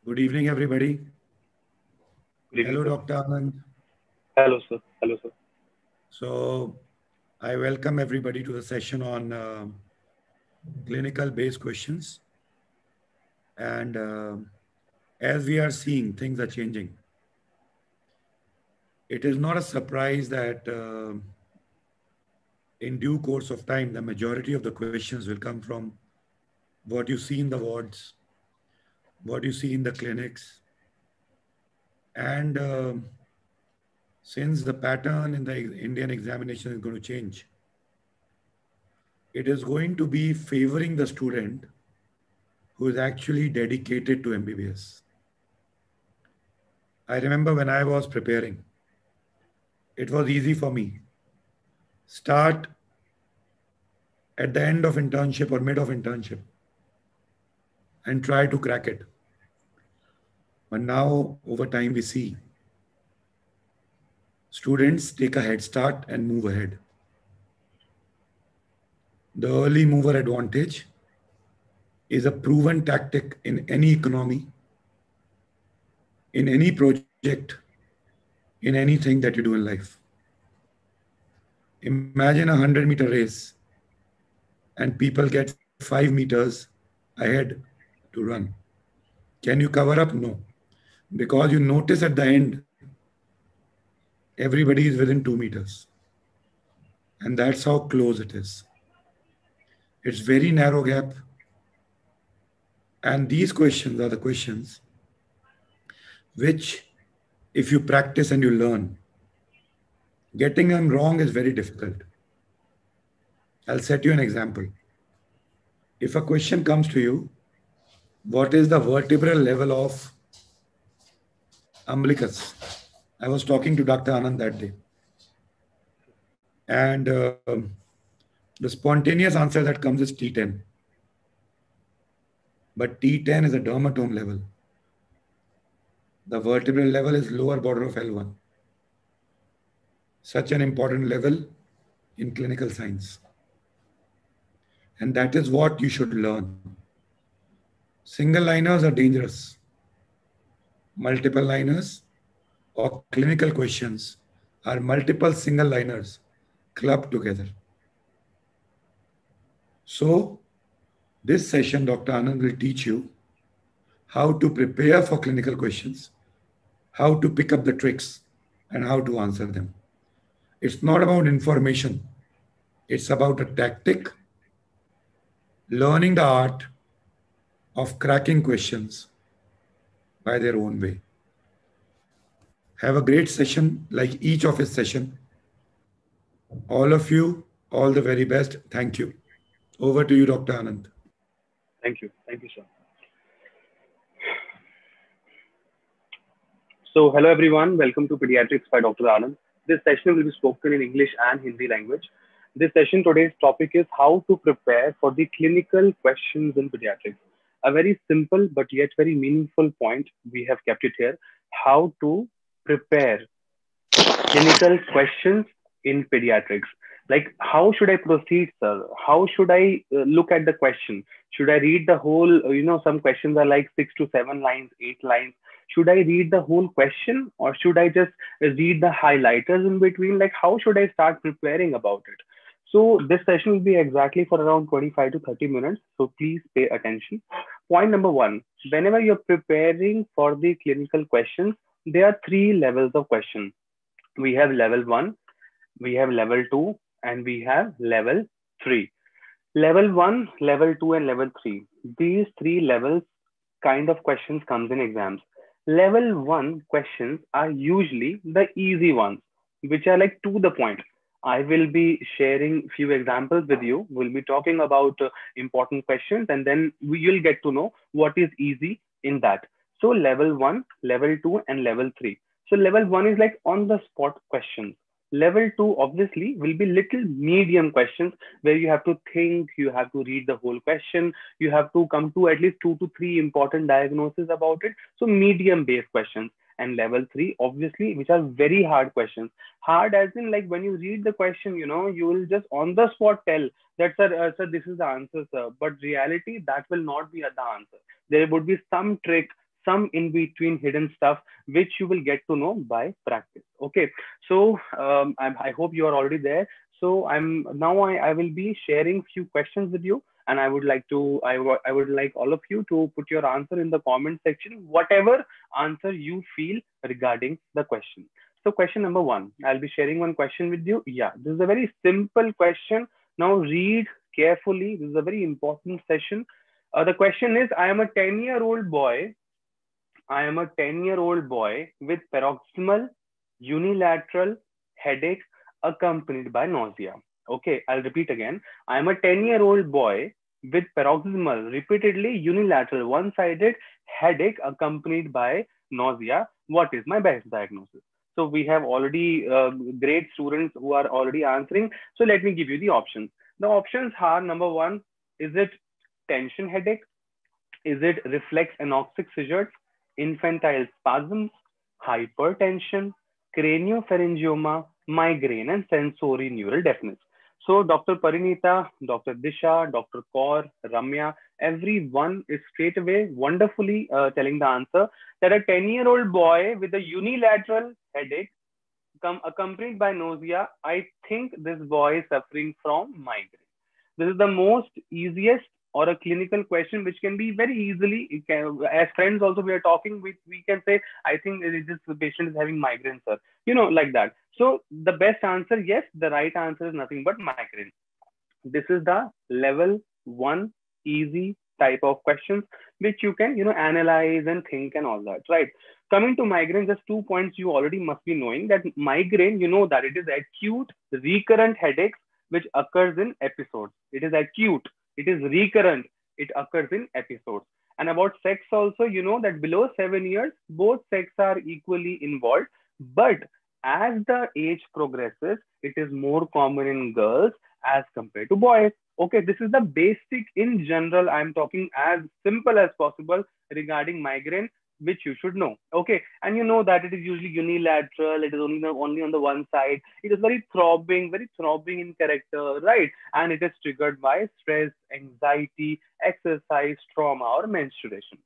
Good evening, everybody. Good evening, Hello, sir. Dr. Anand. Hello, sir. Hello, sir. So, I welcome everybody to the session on clinical based questions. And as we are seeing, things are changing. It is not a surprise that in due course of time, the majority of the questions will come from what you see in the wards, what you see in the clinics. And since the pattern in the Indian examination is going to change, it is going to be favoring the student who is actually dedicated to MBBS. I remember when I was preparing, it was easy for me. Start at the end of internship or mid of internship and try to crack it. But now, over time, we see students take a head start and move ahead. The early mover advantage is a proven tactic in any economy, in any project, in anything that you do in life. Imagine a 100-meter race and people get 5 meters ahead to run. Can you cover up? No. Because you notice at the end, everybody is within 2 meters. And that's how close it is. It's very narrow gap. And these questions are the questions which, if you practice and you learn, getting them wrong is very difficult. I'll set you an example. If a question comes to you, what is the vertebral level of umbilicus? I was talking to Dr. Anand that day. And the spontaneous answer that comes is T10. But T10 is a dermatome level. The vertebral level is lower border of L1. Such an important level in clinical science. And that is what you should learn. Single liners are dangerous. Multiple liners or clinical questions are multiple single liners clubbed together. So, this session, Dr. Anand will teach you how to prepare for clinical questions, how to pick up the tricks, and how to answer them. It's not about information, it's about a tactic, learning the art of cracking questions by their own way. Have a great session like each of his session. All of you, all the very best. Thank you. Over to you, Dr. Anand. Thank you. Thank you, sir. So, hello everyone. Welcome to Pediatrics by Dr. Anand. This session will be spoken in English and Hindi language. This session today's topic is how to prepare for the clinical questions in pediatrics. A very simple but yet very meaningful point. We have kept it here. How to prepare clinical questions in pediatrics. Like, how should I proceed, sir? How should I look at the question? Should I read the whole, some questions are like 6 to 7 lines, 8 lines. Should I read the whole question or should I just read the highlighters in between? Like, how should I start preparing about it? So, this session will be exactly for around 25 to 30 minutes. So, please pay attention. Point number one, whenever you're preparing for the clinical questions, there are three levels of questions. We have level 1, we have level 2, and we have level 3. Level 1, level 2, and level 3. These three levels kind of questions comes in exams. Level 1 questions are usually the easy ones, which are like to the point. I will be sharing few examples with you. We'll be talking about important questions and then you'll get to know what is easy in that. So level 1, level 2, and level 3. So level 1 is like on the spot questions. Level 2 obviously will be little medium questions where you have to think, you have to read the whole question, you have to come to at least 2 to 3 important diagnoses about it. So medium based questions. And level 3 obviously, which are very hard questions. Hard as in, like, when you read the question, you will just on the spot tell that, sir, this is the answer, sir. But reality, that will not be the answer. There would be some trick, some in between hidden stuff which you will get to know by practice. Okay, so I hope you are already there. So I will be sharing few questions with you, and I would like to I would like all of you to put your answer in the comment section, whatever answer you feel regarding the question. So question number one, I'll be sharing one question with you. Yeah, this is a very simple question. Now read carefully. This is a very important session. The question is, I am a 10-year-old boy. I am a 10-year-old boy with paroxysmal unilateral headache accompanied by nausea. Okay, I'll repeat again. I am a 10-year-old boy with paroxysmal, repeatedly unilateral, one-sided headache accompanied by nausea. What is my best diagnosis? So we have already great students who are already answering. So let me give you the options. The options are, number one, is it tension headache? Is it reflex anoxic seizures, infantile spasms, hypertension, craniopharyngioma, migraine, and sensory neural deafness? So Dr. Parinita, Dr. Disha, Dr. Kaur, Ramya, everyone is straight away wonderfully telling the answer that a 10-year-old boy with a unilateral headache accompanied by nausea, I think this boy is suffering from migraine. This is the most easiest or a clinical question which can be very easily, as friends also we are talking with, we can say, I think this patient is having migraine, sir. You know, like that. So the best answer, yes, the right answer is nothing but migraine. This is the level 1 easy type of questions which you can, analyze and think and all that, right? Coming to migraine, just 2 points you already must be knowing that migraine, you know that it is acute recurrent headaches which occurs in episodes. It is acute, it is recurrent, it occurs in episodes. And about sex also, you know that below 7 years, both sex are equally involved. But as the age progresses, it is more common in girls as compared to boys. Okay, this is the basic in general. I'm talking as simple as possible regarding migraine, which you should know. Okay, and you know that it is usually unilateral. It is only on the one side. It is very throbbing in character, right? And it is triggered by stress, anxiety, exercise, trauma, or menstruation.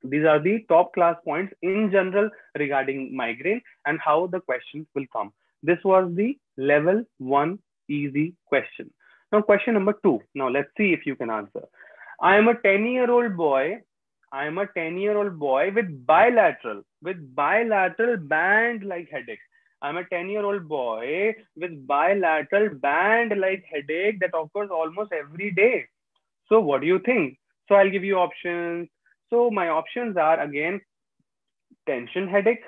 These are the top class points in general regarding migraine and how the questions will come. This was the level 1 easy question. Now question number 2. Now let's see if you can answer. I am a 10-year-old boy. I am a 10-year-old boy with bilateral band-like headache. I'm a 10-year-old boy with bilateral band-like headache that occurs almost every day. So what do you think? So I'll give you options. So my options are, again, tension headache,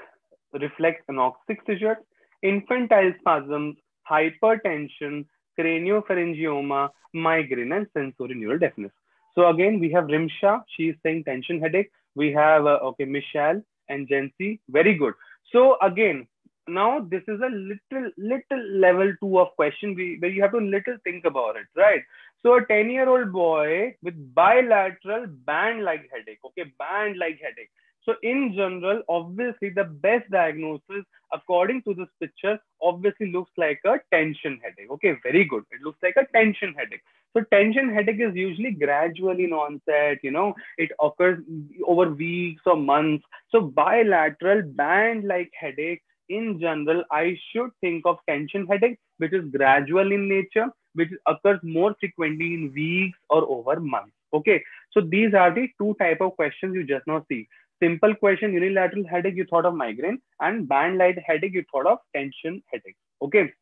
reflex anoxic seizures, infantile spasms, hypertension, craniopharyngioma, migraine, and sensory neural deafness. So again, we have Rimsha. She is saying tension headache. We have, Michelle and Jency. Very good. So again, now this is a little level 2 of question where you have to little think about it, right? So a 10-year-old boy with bilateral band-like headache. Okay, band-like headache. So in general, obviously the best diagnosis according to this picture obviously looks like a tension headache. Okay, very good. It looks like a tension headache. So tension headache is usually gradually in onset, it occurs over weeks or months. So bilateral band-like headache, in general, I should think of tension headache, which is gradual in nature, which occurs more frequently in weeks or over months. Okay, so these are the 2 type of questions you just now see. Simple question, unilateral headache, you thought of migraine, and band-like headache, you thought of tension headache. Okay,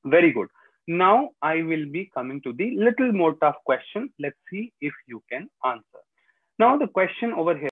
very good. Now I will be coming to the little more tough question. Let's see if you can answer. Now the question over here.